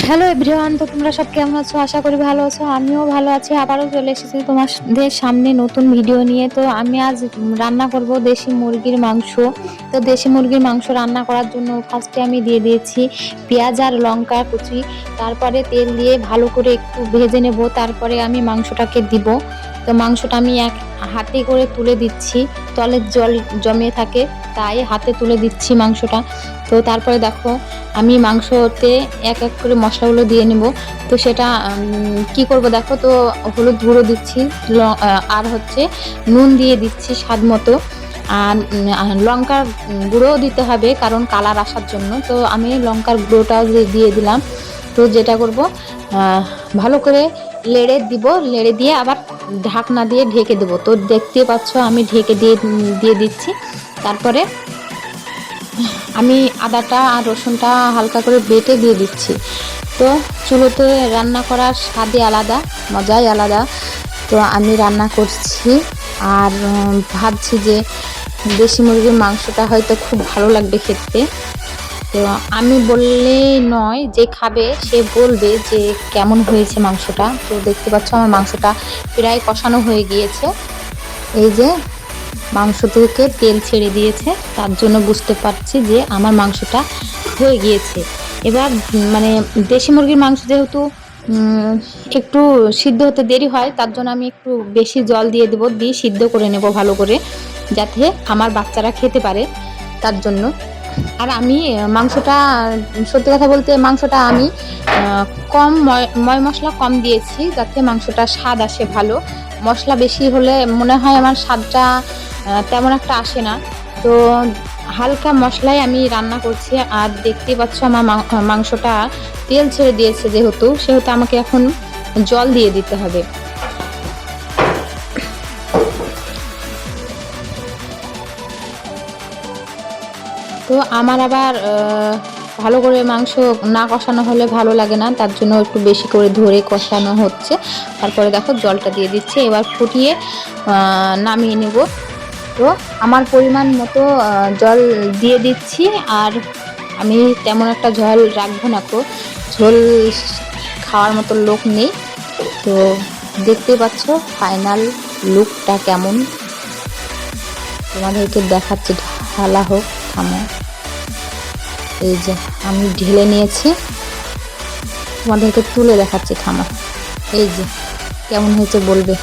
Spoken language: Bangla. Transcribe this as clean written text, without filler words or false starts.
হ্যালো এভরিওয়ান, তো তোমরা সব কেমন আছো? আশা করি ভালো আছো। আমিও ভালো আছি। আবারও চলে এসেছি তোমাদের সামনে নতুন ভিডিও নিয়ে। তো আমি আজ রান্না করব দেশি মুরগির মাংস। তো দেশি মুরগির মাংস রান্না করার জন্য ফার্স্টে আমি দিয়ে দিয়েছি পেঁয়াজ আর লঙ্কা কুচি। তারপরে তেল দিয়ে ভালো করে একটু ভেজে নেব। তারপরে আমি মাংসটাকে দিব। তো মাংসটা আমি এক হাতে করে তুলে দিচ্ছি, তলের জল জমিয়ে থাকে তাই হাতে তুলে দিচ্ছি মাংসটা। তো তারপরে দেখো আমি মাংসতে এক এক করে মশলাগুলো দিয়ে নেব। তো সেটা কি করব দেখো, তো হলুদ গুঁড়ো দিচ্ছি, আর হচ্ছে নুন দিয়ে দিচ্ছি স্বাদ মতো, আর লঙ্কার গুঁড়োও দিতে হবে কারণ কালার আসার জন্য। তো আমি লঙ্কার গুঁড়োটাও দিয়ে দিলাম। তো যেটা করব, ভালো করে লেড়ে দিয়ে আবার ঢাকনা দিয়ে ঢেকে দেবো। তো দেখতে পাচ্ছ আমি ঢেকে দিয়ে দিচ্ছি। তারপরে আমি আদাটা আর রসুনটা হালকা করে বেটে দিয়ে দিচ্ছি। তো চুলোতে রান্না করার স্বাদই আলাদা, মজাই আলাদা। তো আমি রান্না করছি আর ভাবছি যে দেশি মুরগির মাংসটা হয়তো খুব ভালো লাগবে খেতে। তো আমি বললে নয়, যে খাবে সে বলবে যে কেমন হয়েছে মাংসটা। তো দেখতে পাচ্ছ আমার মাংসটা প্রায় কষানো হয়ে গিয়েছে। এই যে মাংস থেকে তেল ছেড়ে দিয়েছে, তার জন্য বুঝতে পারছি যে আমার মাংসটা হয়ে গিয়েছে। এবার মানে দেশি মুরগির মাংস যেহেতু একটু সিদ্ধ হতে দেরি হয়, তার জন্য আমি একটু বেশি জল দিয়ে দেবো, দিয়ে সিদ্ধ করে নেব ভালো করে, যাতে আমার বাচ্চারা খেতে পারে তার জন্য। আর আমি মাংসটা, সত্যি কথা বলতে মাংসটা আমি কম ময় মশলা কম দিয়েছি, যাতে মাংসটা স্বাদ আসে ভালো। মশলা বেশি হলে মনে হয় আমার স্বাদটা তেমন একটা আসে না। তো হালকা মশলায় আমি রান্না করছি। আর দেখতেই পাচ্ছ আমার মাংসটা তেল ছেড়ে দিয়েছে, সেহেতু আমাকে এখন জল দিয়ে দিতে হবে। তো আমার আবার ভালো করে মাংস না কষানো হলে ভালো লাগে না, তার জন্য একটু বেশি করে ধরে কষানো হচ্ছে। তারপরে দেখো জলটা দিয়ে দিচ্ছি, এবার ফুটিয়ে নামিয়ে নেব। তো আমার পরিমাণ মতো জল দিয়ে দিচ্ছি। আর আমি তেমন একটা ঝোল রাখবো না, তো ঝোল খাওয়ার মতো লোক নেই। তো দেখতে পাচ্ছ ফাইনাল লুকটা কেমন, তোমাদেরকে দেখাচ্ছি। ঢালা হোক, থামো। এই যে আমি ঢেলে নিয়েছি, তোমাদেরকে তুলে দেখাচ্ছি, থামো। এই যে কেমন হয়েছে বলবে।